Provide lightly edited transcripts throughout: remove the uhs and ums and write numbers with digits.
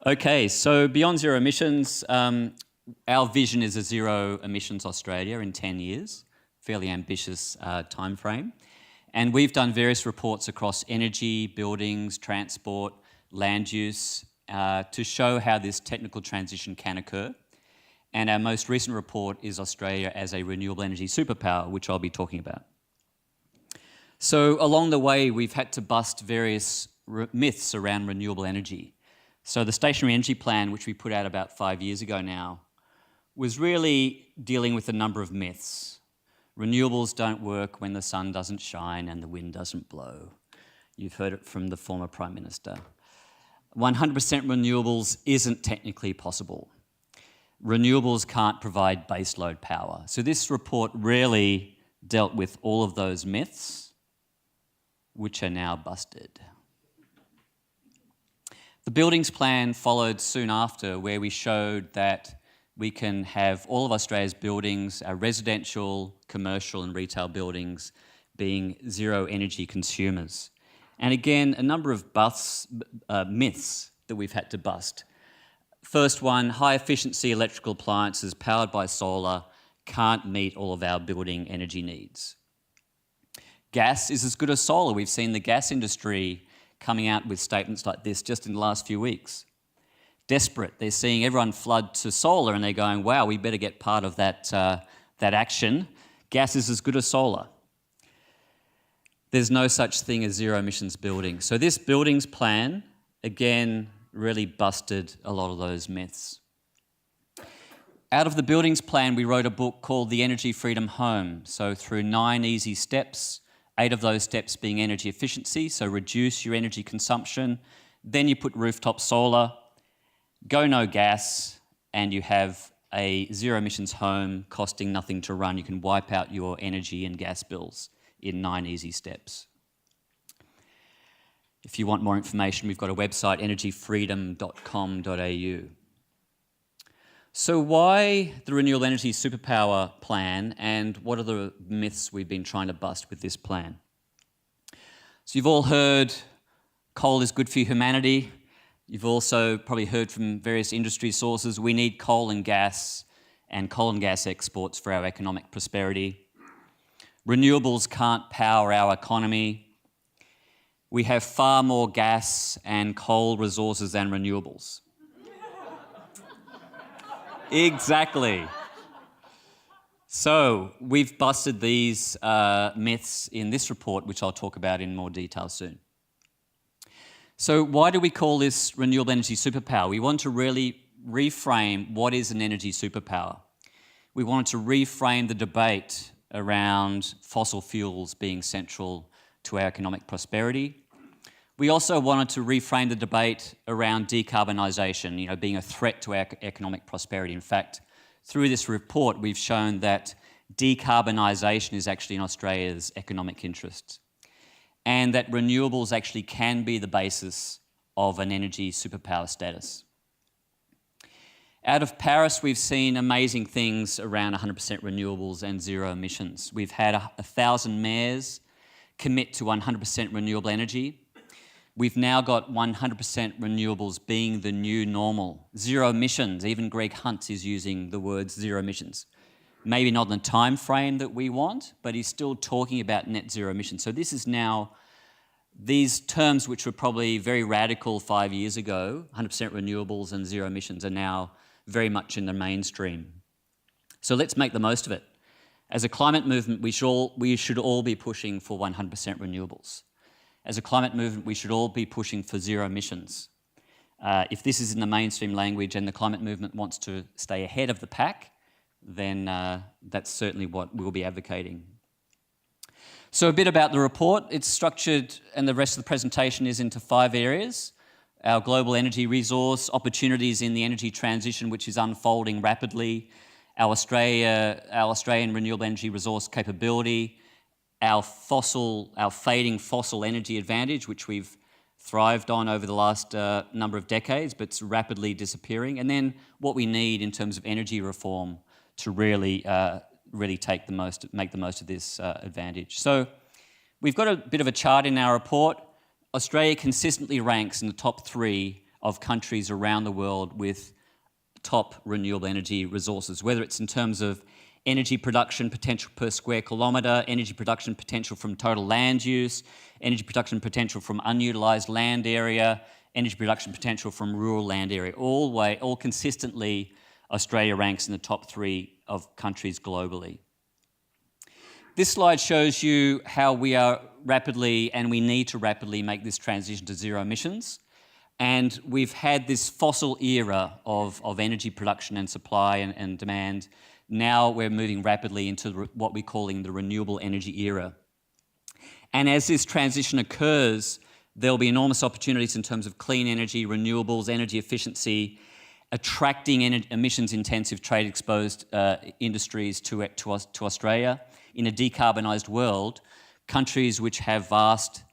Okay, so beyond zero emissions, our vision is a zero emissions Australia in 10 years, fairly ambitious time frame. And we've done various reports across energy, buildings, transport, land use to show how this technical transition can occur. And our most recent report is Australia as a renewable energy superpower, which I'll be talking about. So along the way, we've had to bust various myths around renewable energy. So the Stationary Energy Plan, which we put out about 5 years ago now, was really dealing with a number of myths. Renewables don't work when the sun doesn't shine and the wind doesn't blow. You've heard it from the former Prime Minister. 100% renewables isn't technically possible. Renewables can't provide baseload power. So this report really dealt with all of those myths, which are now busted. The Buildings Plan followed soon after, where we showed that we can have all of Australia's buildings, our residential, commercial and retail buildings, being zero energy consumers. And again, a number of myths that we've had to bust. First one, high efficiency electrical appliances powered by solar can't meet all of our building energy needs. Gas is as good as solar. We've seen the gas industry coming out with statements like this just in the last few weeks. Desperate, they're seeing everyone flood to solar and they're going, wow, we better get part of that action. Gas is as good as solar. There's no such thing as zero emissions building. So this Buildings Plan, again, really busted a lot of those myths. Out of the Buildings Plan, we wrote a book called The Energy Freedom Home. So through 9 easy steps, 8 of those steps being energy efficiency, so reduce your energy consumption. Then you put rooftop solar, go no gas, and you have a zero emissions home costing nothing to run. You can wipe out your energy and gas bills in 9 easy steps. If you want more information, we've got a website, energyfreedom.com.au. So why the Renewable Energy Superpower plan, and what are the myths we've been trying to bust with this plan? So you've all heard coal is good for humanity. You've also probably heard from various industry sources, we need coal and gas exports for our economic prosperity. Renewables can't power our economy. We have far more gas and coal resources than renewables. Exactly. So we've busted these myths in this report, which I'll talk about in more detail soon. So why do we call this renewable energy superpower? We want to really reframe what is an energy superpower. We wanted to reframe the debate around fossil fuels being central to our economic prosperity. We also wanted to reframe the debate around decarbonisation, being a threat to our economic prosperity. In fact, through this report, we've shown that decarbonisation is actually in Australia's economic interests, and that renewables actually can be the basis of an energy superpower status. Out of Paris, we've seen amazing things around 100% renewables and zero emissions. We've had 1,000 mayors commit to 100% renewable energy. We've now got 100% renewables being the new normal. Zero emissions, even Greg Hunt is using the words zero emissions. Maybe not in the time frame that we want, but he's still talking about net zero emissions. So this is now, these terms which were probably very radical 5 years ago, 100% renewables and zero emissions, are now very much in the mainstream. So let's make the most of it. As a climate movement, we should all be pushing for 100% renewables. As a climate movement, we should all be pushing for zero emissions. If this is in the mainstream language and the climate movement wants to stay ahead of the pack, then that's certainly what we'll be advocating. So a bit about the report. It's structured, and the rest of the presentation is into 5 areas. Our global energy resource, opportunities in the energy transition, which is unfolding rapidly, our Australian renewable energy resource capability, our fading fossil energy advantage, which we've thrived on over the last number of decades, but it's rapidly disappearing, and then what we need in terms of energy reform to really make the most of this advantage. So we've got a bit of a chart in our report. Australia consistently ranks in the top 3 of countries around the world with top renewable energy resources, whether it's in terms of energy production potential per square kilometre, energy production potential from total land use, energy production potential from unutilised land area, energy production potential from rural land area. All consistently, Australia ranks in the top 3 of countries globally. This slide shows you how we are rapidly, and we need to rapidly, make this transition to zero emissions. And we've had this fossil era of energy production and supply and demand. Now we're moving rapidly into what we're calling the renewable energy era. And as this transition occurs, there'll be enormous opportunities in terms of clean energy, renewables, energy efficiency, attracting emissions-intensive trade-exposed industries to Australia. In a decarbonised world, countries which have vast,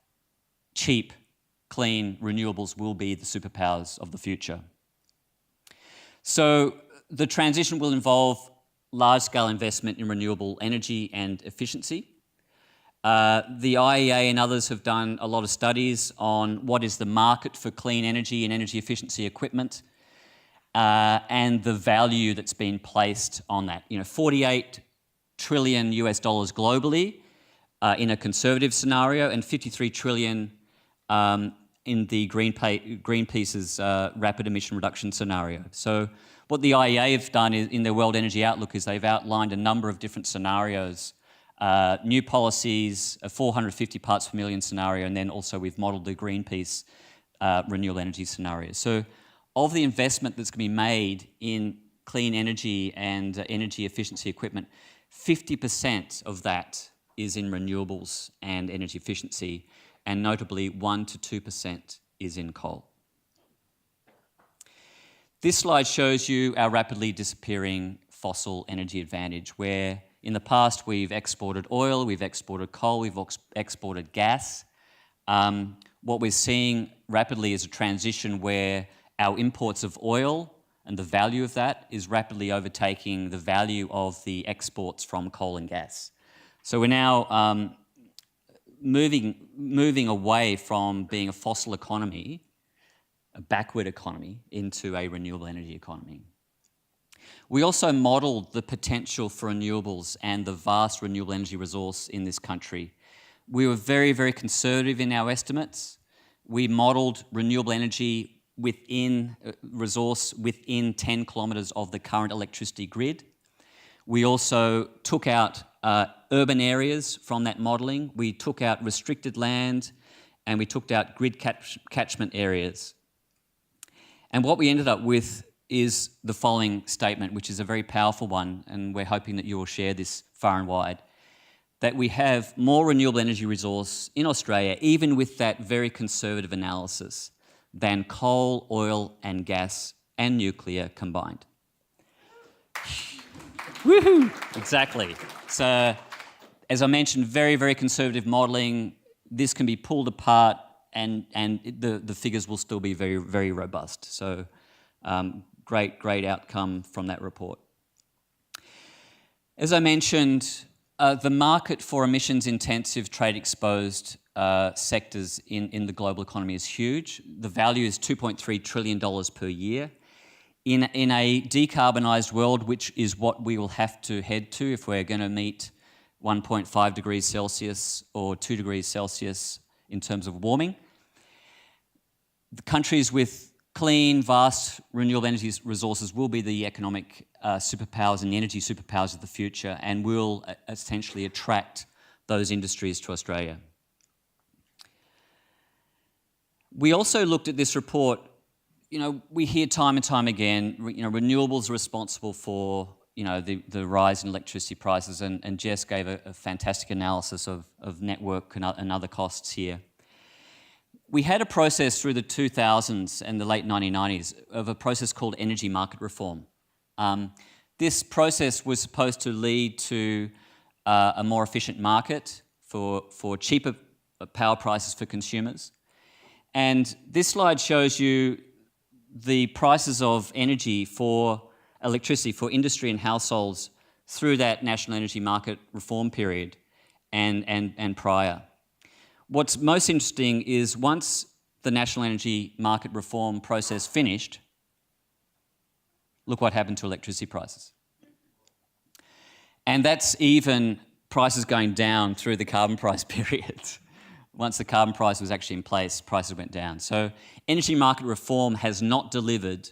cheap, clean renewables will be the superpowers of the future. So the transition will involve large-scale investment in renewable energy and efficiency. The IEA and others have done a lot of studies on what is the market for clean energy and energy efficiency equipment, and the value that's been placed on that. 48 trillion US dollars globally in a conservative scenario, and 53 trillion in the Greenpeace's rapid emission reduction scenario. So what the IEA have done in their World Energy Outlook is they've outlined a number of different scenarios, new policies, a 450 parts per million scenario, and then also we've modelled the Greenpeace renewable energy scenario. So of the investment that's going to be made in clean energy and energy efficiency equipment, 50% of that is in renewables and energy efficiency, and notably 1 to 2% is in coal. This slide shows you our rapidly disappearing fossil energy advantage, where in the past we've exported oil, we've exported coal, we've exported gas. What we're seeing rapidly is a transition where our imports of oil and the value of that is rapidly overtaking the value of the exports from coal and gas. So we're now moving away from being a fossil economy, a backward economy, into a renewable energy economy. We also modelled the potential for renewables and the vast renewable energy resource in this country. We were very, very conservative in our estimates. We modelled renewable energy resource within 10 kilometres of the current electricity grid. We also took out urban areas from that modelling. We took out restricted land, and we took out grid catchment areas. And what we ended up with is the following statement, which is a very powerful one, and we're hoping that you will share this far and wide, that we have more renewable energy resource in Australia, even with that very conservative analysis, than coal, oil and gas and nuclear combined. Woohoo! Exactly. So, as I mentioned, very, very conservative modelling. This can be pulled apart, and the figures will still be very, very robust. So, great outcome from that report. As I mentioned, the market for emissions-intensive, trade-exposed sectors in the global economy is huge. The value is $2.3 trillion per year. In a decarbonised world, which is what we will have to head to if we're going to meet 1.5 degrees Celsius or 2 degrees Celsius in terms of warming, the countries with clean, vast renewable energy resources will be the economic superpowers and the energy superpowers of the future, and will essentially attract those industries to Australia. We also looked at this report. We hear time and time again, renewables are responsible for, the rise in electricity prices, and Jess gave a fantastic analysis of network and other costs here. We had a process through the 2000s and the late 1990s of a process called energy market reform. This process was supposed to lead to a more efficient market for cheaper power prices for consumers. And this slide shows you the prices of energy for electricity for industry and households through that national energy market reform period and prior. What's most interesting is once the national energy market reform process finished, look what happened to electricity prices. And that's even prices going down through the carbon price period. Once the carbon price was actually in place, prices went down. So energy market reform has not delivered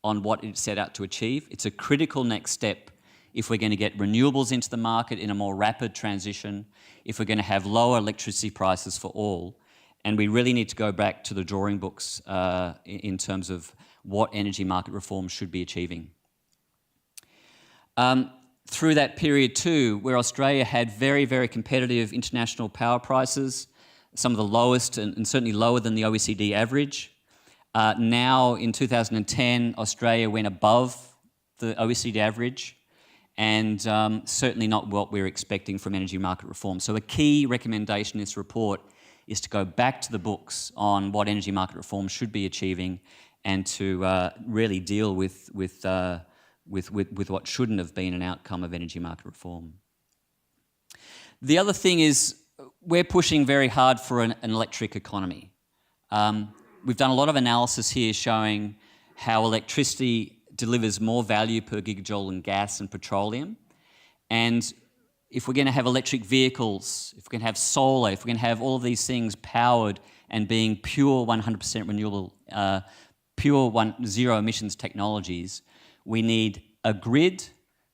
on what it set out to achieve. It's a critical next step if we're going to get renewables into the market in a more rapid transition, if we're going to have lower electricity prices for all. And we really need to go back to the drawing books in terms of what energy market reform should be achieving. Through that period too, where Australia had very, very competitive international power prices, some of the lowest and certainly lower than the OECD average. Now in 2010, Australia went above the OECD average, and certainly not what we're expecting from energy market reform. So a key recommendation in this report is to go back to the books on what energy market reform should be achieving, and to really deal with what shouldn't have been an outcome of energy market reform. The other thing is we're pushing very hard for an electric economy. We've done a lot of analysis here showing how electricity delivers more value per gigajoule than gas and petroleum. And if we're going to have electric vehicles, if we're going to have solar, if we're going to have all of these things powered and being pure 100% renewable, zero emissions technologies, we need a grid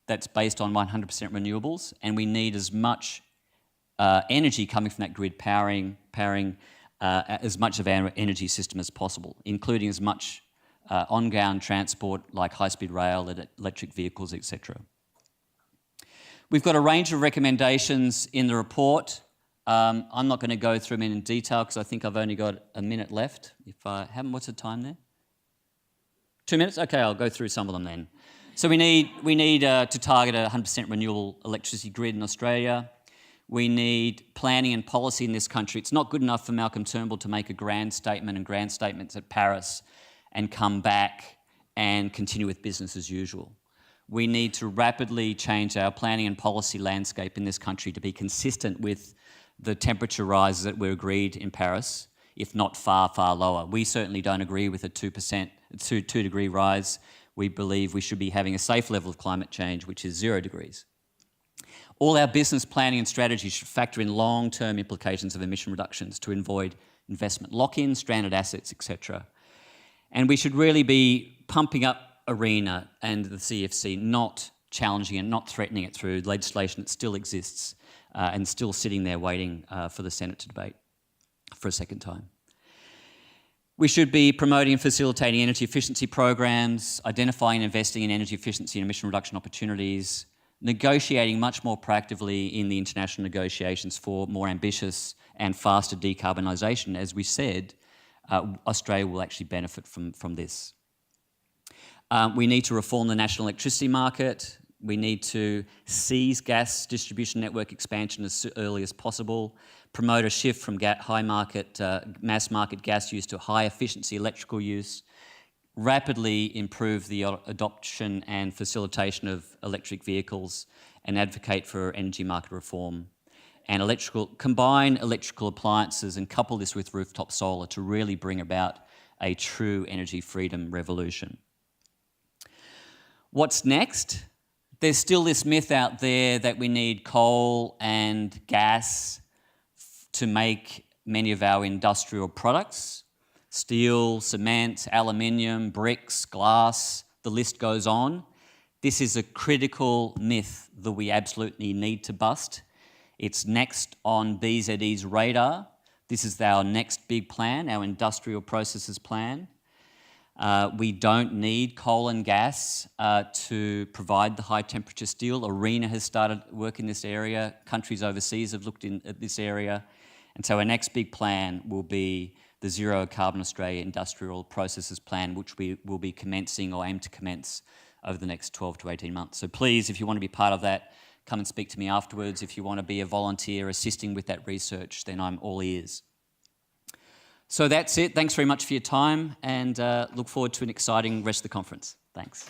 that's based on 100% renewables, and we need as much energy coming from that grid powering as much of our energy system as possible, including as much on-ground transport like high-speed rail, electric vehicles, etc. We've got a range of recommendations in the report. I'm not going to go through them in detail because I think I've only got a minute left. If I haven't, what's the time there? 2 minutes? Okay, I'll go through some of them then. So we need to target a 100% renewable electricity grid in Australia. We need planning and policy in this country. It's not good enough for Malcolm Turnbull to make a grand statement and grand statements at Paris and come back and continue with business as usual. We need to rapidly change our planning and policy landscape in this country to be consistent with the temperature rises that were agreed in Paris, if not far, far lower. We certainly don't agree with a 2 degree rise. We believe we should be having a safe level of climate change, which is 0 degrees. All our business planning and strategy should factor in long-term implications of emission reductions to avoid investment lock-in, stranded assets, etc. And we should really be pumping up ARENA and the CFC, not challenging and not threatening it through legislation that still exists and still sitting there waiting for the Senate to debate for a second time. We should be promoting and facilitating energy efficiency programs, identifying and investing in energy efficiency and emission reduction opportunities, negotiating much more proactively in the international negotiations for more ambitious and faster decarbonisation. As we said, Australia will actually benefit from this. We need to reform the national electricity market. We need to seize gas distribution network expansion as early as possible, promote a shift from mass market gas use to high efficiency electrical use, rapidly improve the adoption and facilitation of electric vehicles, and advocate for energy market reform. And combine electrical appliances and couple this with rooftop solar to really bring about a true energy freedom revolution. What's next? There's still this myth out there that we need coal and gas to make many of our industrial products. Steel, cement, aluminium, bricks, glass, the list goes on. This is a critical myth that we absolutely need to bust. It's next on BZE's radar. This is our next big plan, our industrial processes plan. We don't need coal and gas to provide the high temperature steel. ARENA has started work in this area. Countries overseas have looked at this area. And so our next big plan will be the Zero Carbon Australia Industrial Processes Plan, which we will be commencing or aim to commence over the next 12 to 18 months. So please, if you want to be part of that, come and speak to me afterwards. If you want to be a volunteer assisting with that research, then I'm all ears. So that's it. Thanks very much for your time, and look forward to an exciting rest of the conference. Thanks.